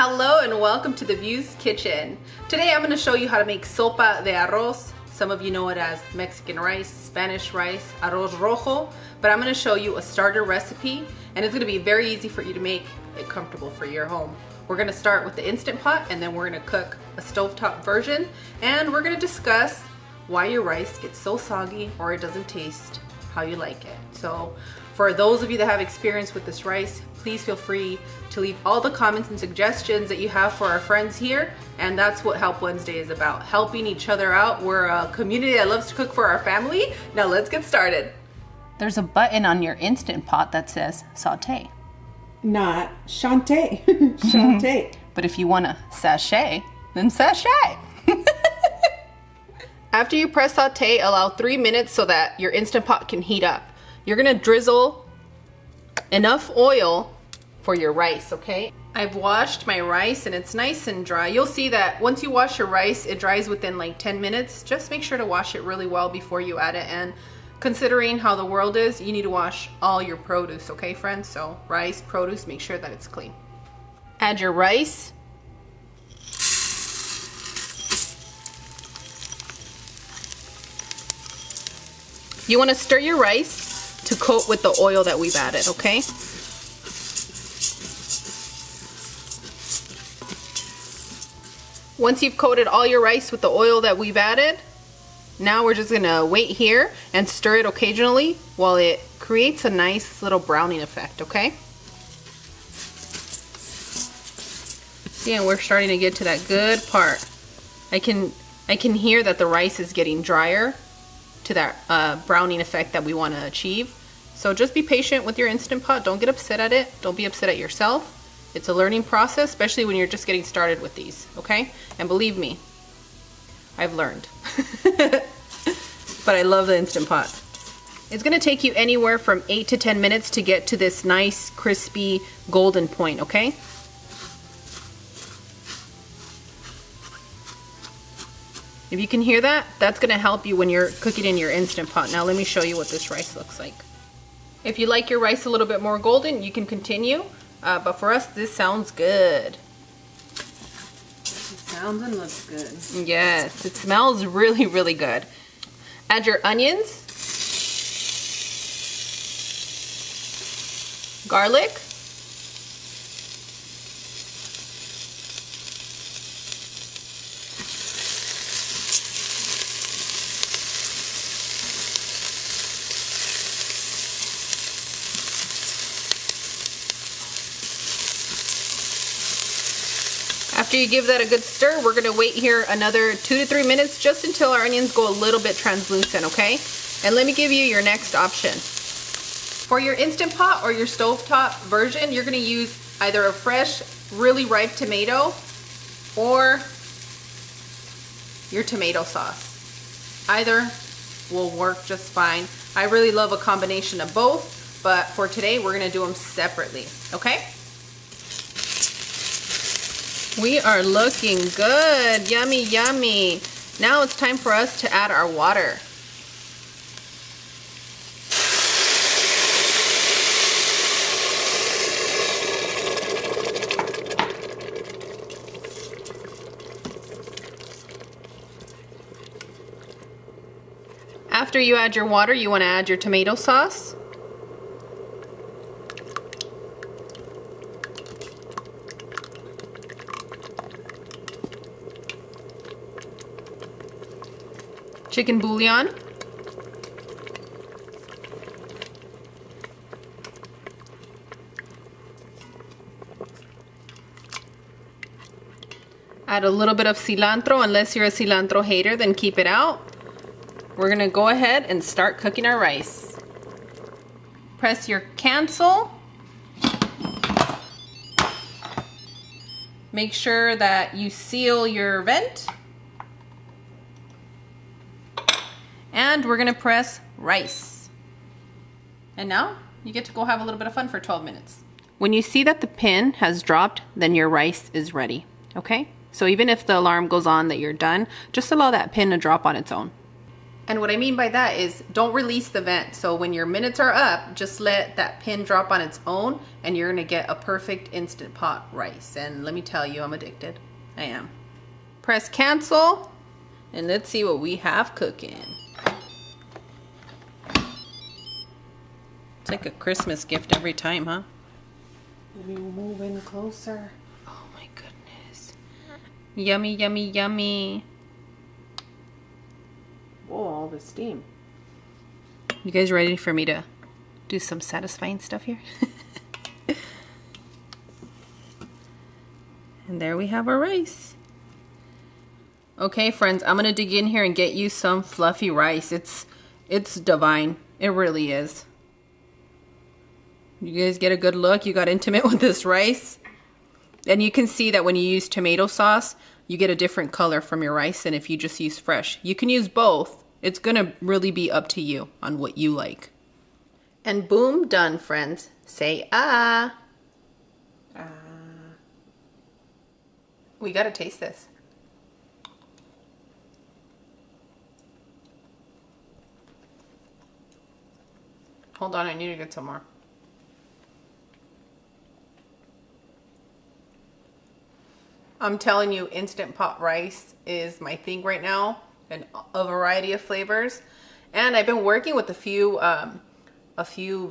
Hello and welcome to the View's Kitchen. Today I'm going to show you how to make sopa de arroz. Some of you know it as Mexican rice, Spanish rice, arroz rojo, but I'm going to show you a starter recipe and it's going to be very easy for you to make it comfortable for your home. We're going to start with the Instant Pot and then we're going to cook a stovetop version, and we're going to discuss why your rice gets so soggy or it doesn't taste how you like it. So for those of you that have experience with this rice, please feel free to leave all the comments and suggestions that you have for our friends here. And that's what Help Wednesday is about, helping each other out. We're a community that loves to cook for our family. Now let's get started. There's a button on your Instant Pot that says saute. Not Shantae. Shantae. But if you want to sachet, then sachet. After you press saute, allow 3 minutes so that your Instant Pot can heat up. You're gonna drizzle enough oil for your rice, okay? I've washed my rice and it's nice and dry. You'll see that once you wash your rice, it dries within like 10 minutes. Just make sure to wash it really well before you add it. And considering how the world is, you need to wash all your produce, okay, friends? So rice, produce, make sure that it's clean. Add your rice. You want to stir your rice to coat with the oil that we've added, okay? Once you've coated all your rice with the oil that we've added, now we're just gonna wait here and stir it occasionally while it creates a nice little browning effect, okay? See, and we're starting to get to that good part. I can hear that the rice is getting drier to that browning effect that we want to achieve. So just be patient with your Instant Pot. Don't get upset at it. Don't be upset at yourself. It's a learning process, especially when you're just getting started with these, okay? And believe me, I've learned. But I love the Instant Pot. It's gonna take you anywhere from 8 to 10 minutes to get to this nice, crispy, golden point, okay? If you can hear that, that's gonna help you when you're cooking in your Instant Pot. Now let me show you what this rice looks like. If you like your rice a little bit more golden, you can continue. But for us, this sounds good. It sounds and looks good. Yes, it smells really, really good. Add your onions, garlic, After you give that a good stir, we're gonna wait here another 2 to 3 minutes just until our onions go a little bit translucent, okay? And let me give you your next option. For your Instant Pot or your stovetop version, you're gonna use either a fresh, really ripe tomato or your tomato sauce. Either will work just fine. I really love a combination of both, but for today, we're gonna do them separately, okay? We are looking good. Yummy, yummy. Now it's time for us to add our water. After you add your water, you want to add your tomato sauce. Chicken bouillon, add a little bit of cilantro. Unless you're a cilantro hater, then keep it out. We're gonna go ahead and start cooking our rice. Press your cancel. Make sure that you seal your vent. And we're gonna press rice. And now you get to go have a little bit of fun for 12 minutes. When you see that the pin has dropped, then your rice is ready, okay? So even if the alarm goes on that you're done, just allow that pin to drop on its own. And what I mean by that is don't release the vent. So when your minutes are up, just let that pin drop on its own and you're gonna get a perfect Instant Pot rice. And let me tell you, I'm addicted. I am. Press cancel and let's see what we have cooking. It's like a Christmas gift every time, huh? Let me move in closer. Oh my goodness. Yummy, yummy, yummy. Oh, all the steam. You guys ready for me to do some satisfying stuff here? And there we have our rice. Okay, friends, I'm gonna dig in here and get you some fluffy rice. It's divine. It really is. You guys get a good look. You got intimate with this rice. And you can see that when you use tomato sauce, you get a different color from your rice than if you just use fresh. You can use both. It's gonna really be up to you on what you like. And boom, done, friends. Say ah. Ah. We gotta taste this. Hold on, I need to get some more. I'm telling you, Instant Pot rice is my thing right now, and a variety of flavors. And I've been working with a few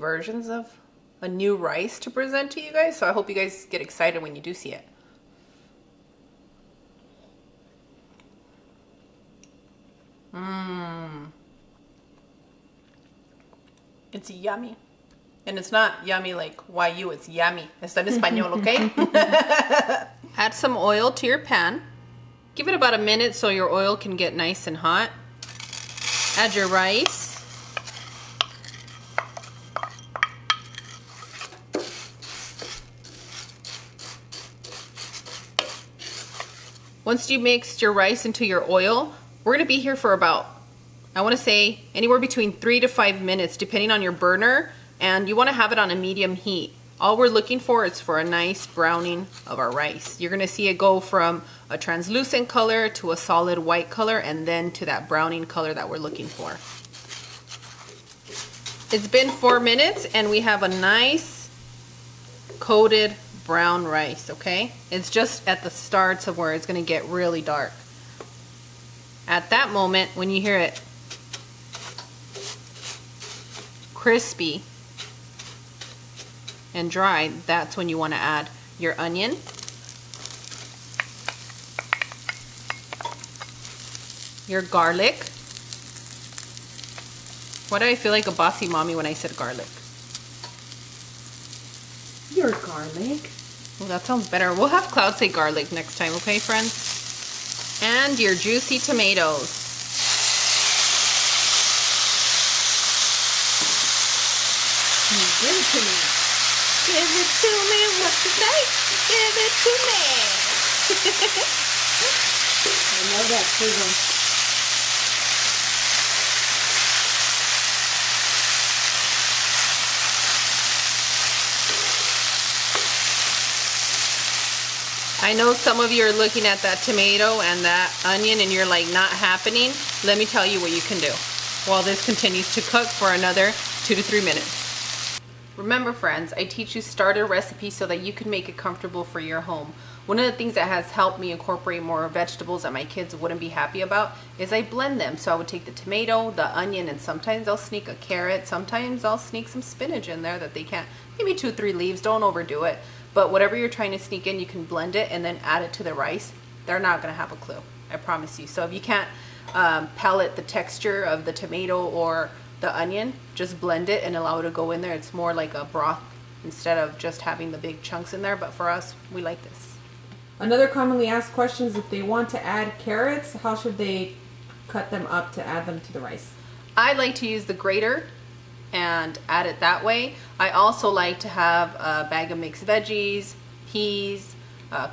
versions of a new rice to present to you guys, so I hope you guys get excited when you do see it. It's yummy. And it's not yummy like YU, it's yummy. Está en español, okay? Add some oil to your pan. Give it about a minute so your oil can get nice and hot. Add your rice. Once you mixed your rice into your oil, we're gonna be here for about, I wanna say, anywhere between 3 to 5 minutes, depending on your burner, and you wanna have it on a medium heat. All we're looking for is for a nice browning of our rice. You're gonna see it go from a translucent color to a solid white color and then to that browning color that we're looking for. It's been 4 minutes and we have a nice coated brown rice, okay? It's just at the starts of where it's gonna get really dark. At that moment, when you hear it crispy and dry, that's when you want to add your onion, your garlic. Why do I feel like a bossy mommy when I said garlic? Your garlic. Well, that sounds better. We'll have Cloud say garlic next time, okay, friends? And your juicy tomatoes. Give it to me. Give it to me, what you say? Give it to me. I know that sizzle. I know some of you are looking at that tomato and that onion and you're like, not happening. Let me tell you what you can do while this continues to cook for another 2 to 3 minutes. Remember, friends, I teach you starter recipes so that you can make it comfortable for your home. One of the things that has helped me incorporate more vegetables that my kids wouldn't be happy about is I blend them. So I would take the tomato, the onion, and sometimes I'll sneak a carrot. Sometimes I'll sneak some spinach in there that they can't. Maybe 2 or 3 leaves, don't overdo it. But whatever you're trying to sneak in, you can blend it and then add it to the rice. They're not gonna have a clue, I promise you. So if you can't palate the texture of the tomato or the onion, just blend it and allow it to go in there. It's more like a broth instead of just having the big chunks in there. But for us, we like this. Another commonly asked question is if they want to add carrots, how should they cut them up to add them to the rice? I like to use the grater and add it that way. I also like to have a bag of mixed veggies, peas,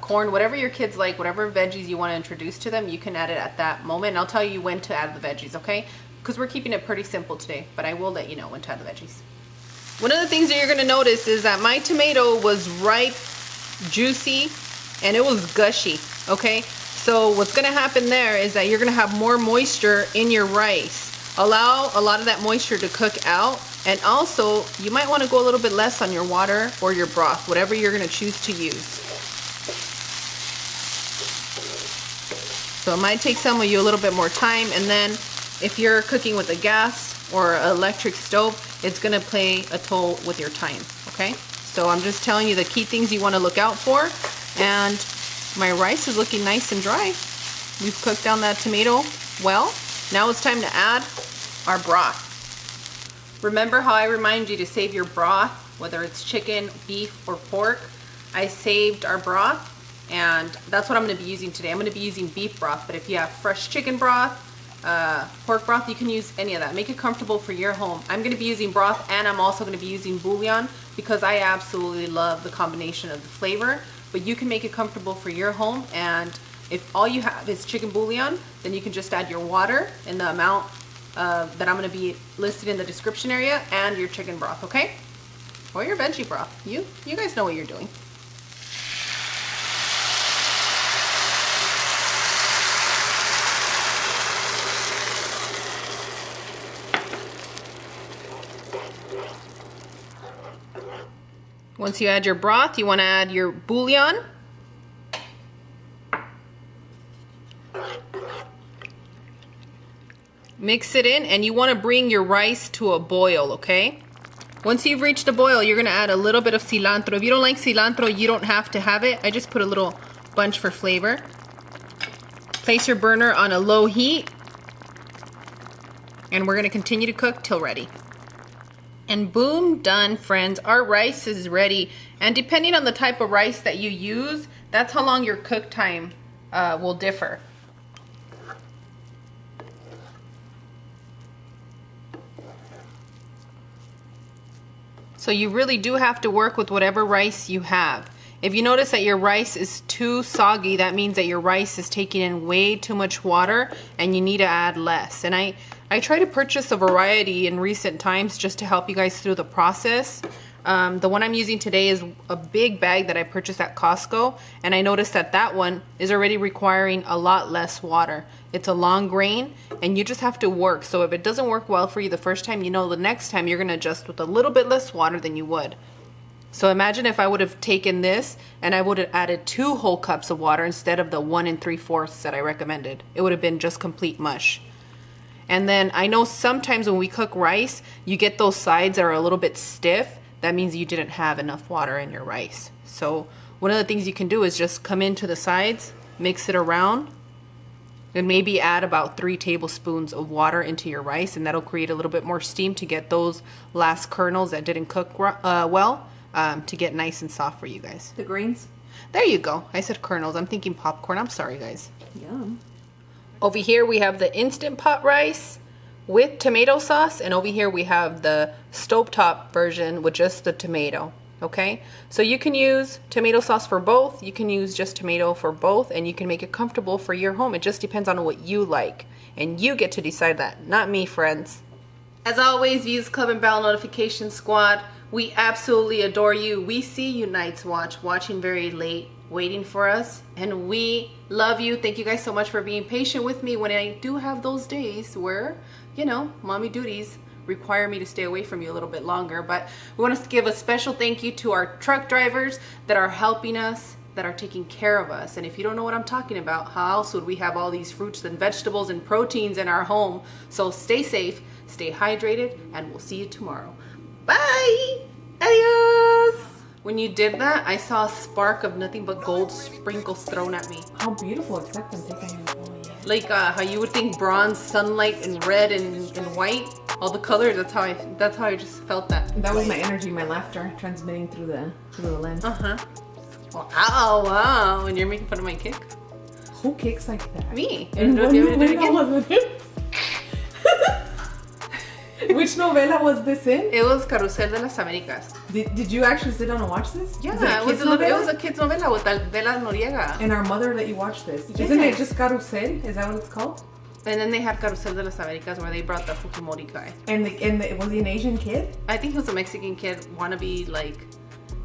corn, whatever your kids like, whatever veggies you want to introduce to them, you can add it at that moment. And I'll tell you when to add the veggies, okay? Because we're keeping it pretty simple today, but I will let you know when to add the veggies. One of the things that you're gonna notice is that my tomato was ripe, juicy, and it was gushy, okay? So what's gonna happen there is that you're gonna have more moisture in your rice. Allow a lot of that moisture to cook out. And also, you might want to go a little bit less on your water or your broth, whatever you're going to choose to use. So it might take some of you a little bit more time. And then if you're cooking with a gas or electric stove, it's going to play a toll with your time, okay? So I'm just telling you the key things you want to look out for. And my rice is looking nice and dry. We've cooked down that tomato well. Now it's time to add our broth. Remember how I remind you to save your broth, whether it's chicken, beef, or pork? I saved our broth, and that's what I'm going to be using today. I'm going to be using beef broth, but if you have fresh chicken broth, pork broth, you can use any of that. Make it comfortable for your home. I'm going to be using broth, and I'm also going to be using bouillon because I absolutely love the combination of the flavor. But you can make it comfortable for your home, and if all you have is chicken bouillon, then you can just add your water in the amount that I'm going to be listed in the description area, and your chicken broth, okay? Or your veggie broth. You guys know what you're doing. Once you add your broth, you want to add your bouillon. Mix it in, and you want to bring your rice to a boil, okay? Once you've reached a boil, you're going to add a little bit of cilantro. If you don't like cilantro, you don't have to have it. I just put a little bunch for flavor. Place your burner on a low heat, and we're going to continue to cook till ready. And boom, done, friends. Our rice is ready. And depending on the type of rice that you use, that's how long your cook time will differ. So you really do have to work with whatever rice you have. If you notice that your rice is too soggy, that means that your rice is taking in way too much water and you need to add less. And I try to purchase a variety in recent times just to help you guys through the process. The one I'm using today is a big bag that I purchased at Costco, and I noticed that that one is already requiring a lot less water. It's a long grain, and you just have to work. So if it doesn't work well for you the first time, you know the next time you're going to adjust with a little bit less water than you would. So imagine if I would have taken this and I would have added 2 whole cups of water instead of the 1 3/4 that I recommended. It would have been just complete mush. And then I know sometimes when we cook rice, you get those sides that are a little bit stiff. That means you didn't have enough water in your rice. So one of the things you can do is just come into the sides, mix it around, and maybe add about 3 tablespoons of water into your rice, and that'll create a little bit more steam to get those last kernels that didn't cook well to get nice and soft for you guys. The grains? There you go. I said kernels. I'm thinking popcorn. I'm sorry, guys. Yum. Over here we have the Instant Pot rice with tomato sauce, and over here we have the Stovetop version with just the tomato. Okay, so you can use tomato sauce for both, you can use just tomato for both, and you can make it comfortable for your home. It just depends on what you like, and you get to decide that, not me, friends. As always, Views Club and Bell Notification Squad, we absolutely adore you. We see you nights watching very late, waiting for us, and we love you. Thank you guys so much for being patient with me when I do have those days where, you know, mommy duties require me to stay away from you a little bit longer. But we want to give a special thank you to our truck drivers that are helping us, that are taking care of us. And if you don't know what I'm talking about, how else would we have all these fruits and vegetables and proteins in our home? So stay safe, stay hydrated, and we'll see you tomorrow. Bye! Adios! When you did that, I saw a spark of nothing but gold sprinkles thrown at me. How beautiful, except I'm taking Like how you would think bronze, sunlight, and red and white, all the colors. That's how I just felt that. That was my energy, my laughter transmitting through the lens. Well, ow, wow! And you're making fun of my kick. Who kicks like that? Me. And Do you want me to do it again? Which novela was this in? It was Carrusel de las Américas. Did you actually sit down and watch this? Yeah, it was a kid's novela with Adela Noriega. And our mother let you watch this. Yes. Isn't it just Carrusel? Is that what it's called? And then they had Carrusel de las Américas where they brought the Fujimori guy. And was he an Asian kid? I think he was a Mexican kid, wannabe, like,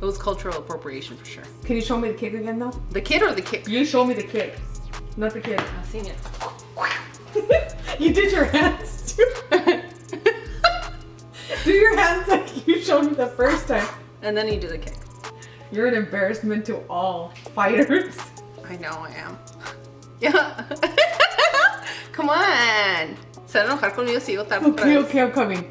it was cultural appropriation for sure. Can you show me the kick again though? The kid or the kick? You show me the kick. Not the kid. I've seen it. You did your hands too. your hands like you showed me the first time. And then you do the kick. You're an embarrassment to all fighters. I know I am. Yeah. Come on. Se van a enojar conmigo si digo tap otra vez. Okay, I'm coming.